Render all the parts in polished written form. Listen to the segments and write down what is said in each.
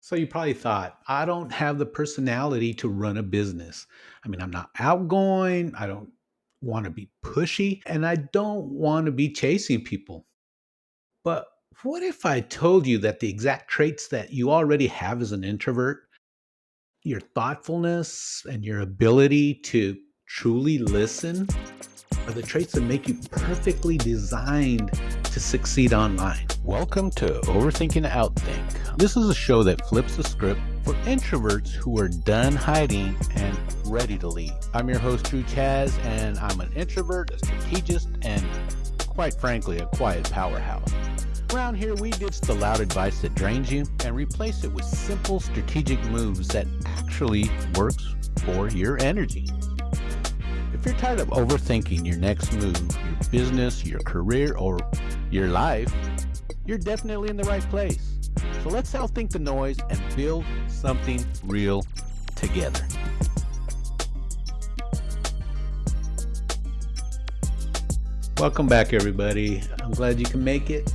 So you probably thought, I don't have the personality to run a business. I mean, I'm not outgoing. I don't want to be pushy, and I don't want to be chasing people. But what if I told you that the exact traits that you already have as an introvert, your thoughtfulness and your ability to truly listen, are the traits that make you perfectly designed to succeed online? Welcome to Overthinking Outthink. This is a show that flips the script for introverts who are done hiding and ready to lead. I'm your host, Chaz, and I'm an introvert, a strategist, and quite frankly, a quiet powerhouse. Around here, we ditch the loud advice that drains you and replace it with simple strategic moves that actually works for your energy. If you're tired of overthinking your next move, your business, your career, or your life, you're definitely in the right place. So let's outthink the noise and build something real together. Welcome back, everybody. I'm glad you can make it.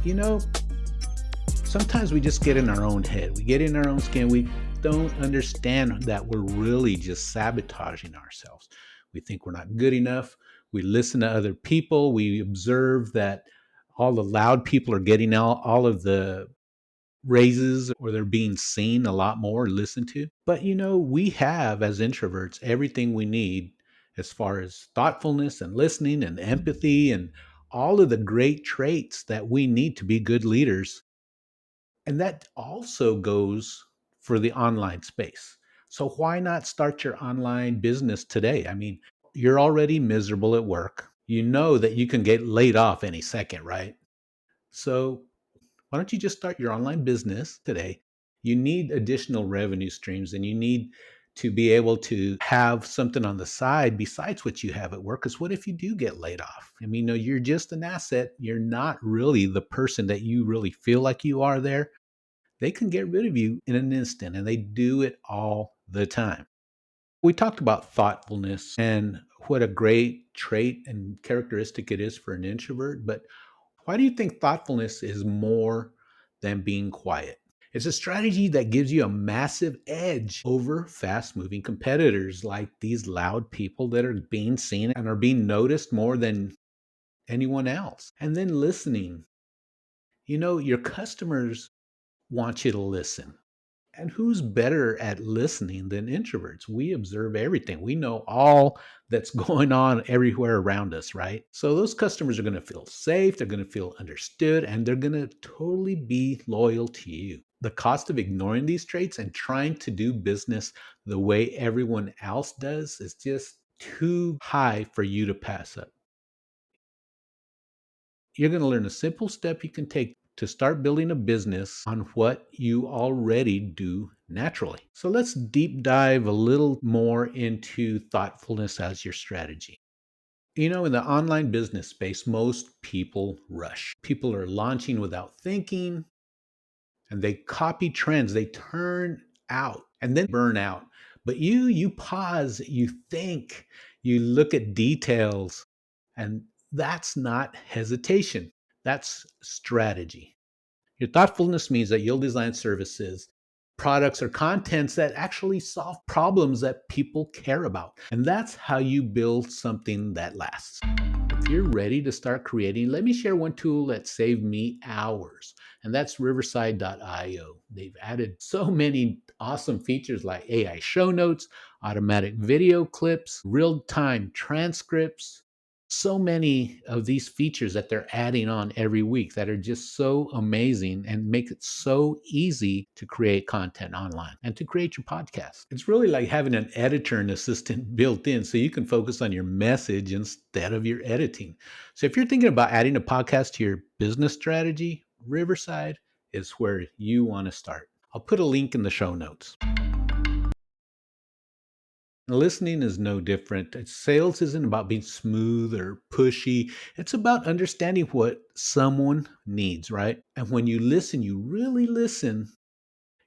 Sometimes we just get in our own head. We get in our own skin. We don't understand that we're really just sabotaging ourselves. We think we're not good enough. We listen to other people. We observe that all the loud people are getting all of the raises, or they're being seen a lot more, listened to. But we have, as introverts, everything we need as far as thoughtfulness and listening and empathy and all of the great traits that we need to be good leaders. And that also goes for the online space. So why not start your online business today? I mean, you're already miserable at work. You know that you can get laid off any second, right? So why don't you just start your online business today? You need additional revenue streams, and you need to be able to have something on the side besides what you have at work. Because what if you do get laid off? I mean, no, you're just an asset. You're not really the person that you really feel like you are there. They can get rid of you in an instant, and they do it all the time. We talked about thoughtfulness and what a great trait and characteristic it is for an introvert, but why do you think thoughtfulness is more than being quiet? It's a strategy that gives you a massive edge over fast moving competitors like these loud people that are being seen and are being noticed more than anyone else. And then listening. Your customers want you to listen. And who's better at listening than introverts? We observe everything. We know all that's going on everywhere around us, right? So those customers are going to feel safe, they're going to feel understood, and they're going to totally be loyal to you. The cost of ignoring these traits and trying to do business the way everyone else does is just too high for you to pass up. You're going to learn a simple step you can take to start building a business on what you already do naturally. So let's deep dive a little more into thoughtfulness as your strategy. In the online business space, most people rush. People are launching without thinking, and they copy trends. They turn out and then burn out. But you pause, you think, you look at details, and that's not hesitation. That's strategy. Your thoughtfulness means that you'll design services, products, or contents that actually solve problems that people care about. And that's how you build something that lasts. If you're ready to start creating, let me share one tool that saved me hours, and that's riverside.io. They've added so many awesome features like AI show notes, automatic video clips, real time transcripts, so many of these features that they're adding on every week that are just so amazing and make it so easy to create content online and to create your podcast. It's really like having an editor and assistant built in so you can focus on your message instead of your editing. So if you're thinking about adding a podcast to your business strategy, Riverside is where you want to start. I'll put a link in the show notes. Listening is no different. Sales isn't about being smooth or pushy. It's about understanding what someone needs, right? And when you listen, you really listen,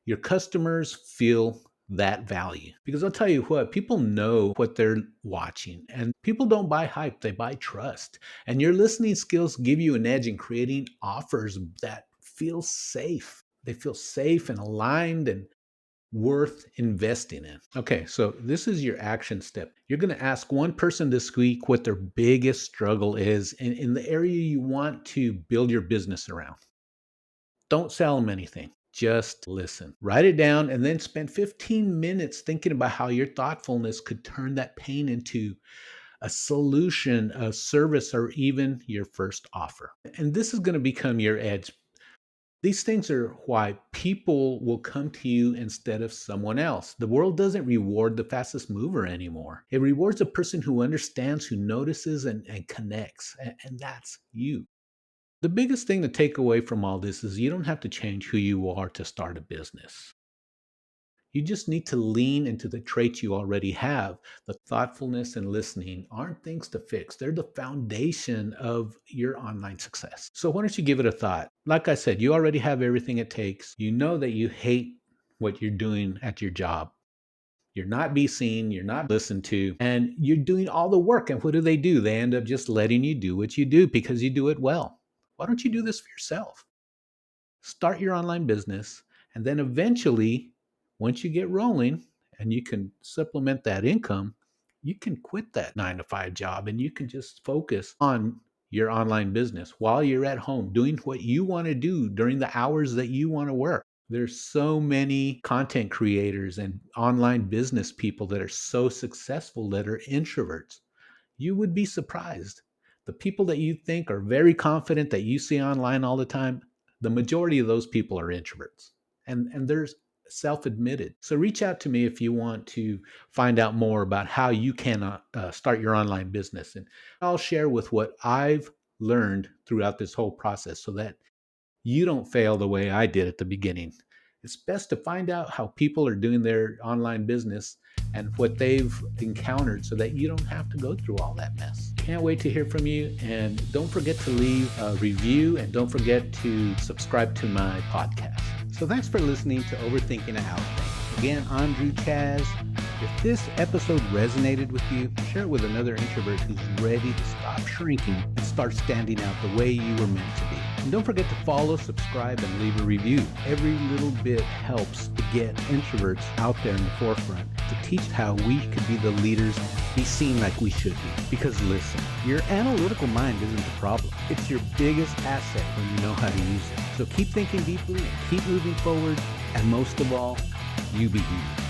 your customers feel that value. Because I'll tell you what, people know what they're watching, and people don't buy hype, they buy trust. And your listening skills give you an edge in creating offers that feel safe. They feel safe and aligned, and worth investing in. Okay, so this is your action step. You're going to ask one person this week what their biggest struggle is in the area you want to build your business around. Don't sell them anything. Just listen. Write it down and then spend 15 minutes thinking about how your thoughtfulness could turn that pain into a solution, a service, or even your first offer. And this is going to become your edge. These things are why people will come to you instead of someone else. The world doesn't reward the fastest mover anymore. It rewards a person who understands, who notices, and connects. And that's you. The biggest thing to take away from all this is you don't have to change who you are to start a business. You just need to lean into the traits you already have. The thoughtfulness and listening aren't things to fix. They're the foundation of your online success. So why don't you give it a thought? Like I said, you already have everything it takes. You know that you hate what you're doing at your job. You're not being seen, you're not listened to, and you're doing all the work. And what do? They end up just letting you do what you do because you do it well. Why don't you do this for yourself? Start your online business, and then eventually, once you get rolling and you can supplement that income, you can quit that 9 to 5 job and you can just focus on your online business while you're at home doing what you want to do during the hours that you want to work. There's so many content creators and online business people that are so successful that are introverts. You would be surprised. The people that you think are very confident that you see online all the time, the majority of those people are introverts. And they're self-admitted. So reach out to me if you want to find out more about how you can start your online business. And I'll share with what I've learned throughout this whole process so that you don't fail the way I did at the beginning. It's best to find out how people are doing their online business and what they've encountered so that you don't have to go through all that mess. Can't wait to hear from you. And don't forget to leave a review and don't forget to subscribe to my podcast. So thanks for listening to Overthinking and Outthink. Again, I'm Chaz. If this episode resonated with you, share it with another introvert who's ready to stop shrinking and start standing out the way you were meant to be. And don't forget to follow, subscribe, and leave a review. Every little bit helps to get introverts out there in the forefront, to teach how we could be the leaders and be seen like we should be. Because listen, your analytical mind isn't the problem. It's your biggest asset when you know how to use it. So keep thinking deeply and keep moving forward. And most of all, you be you.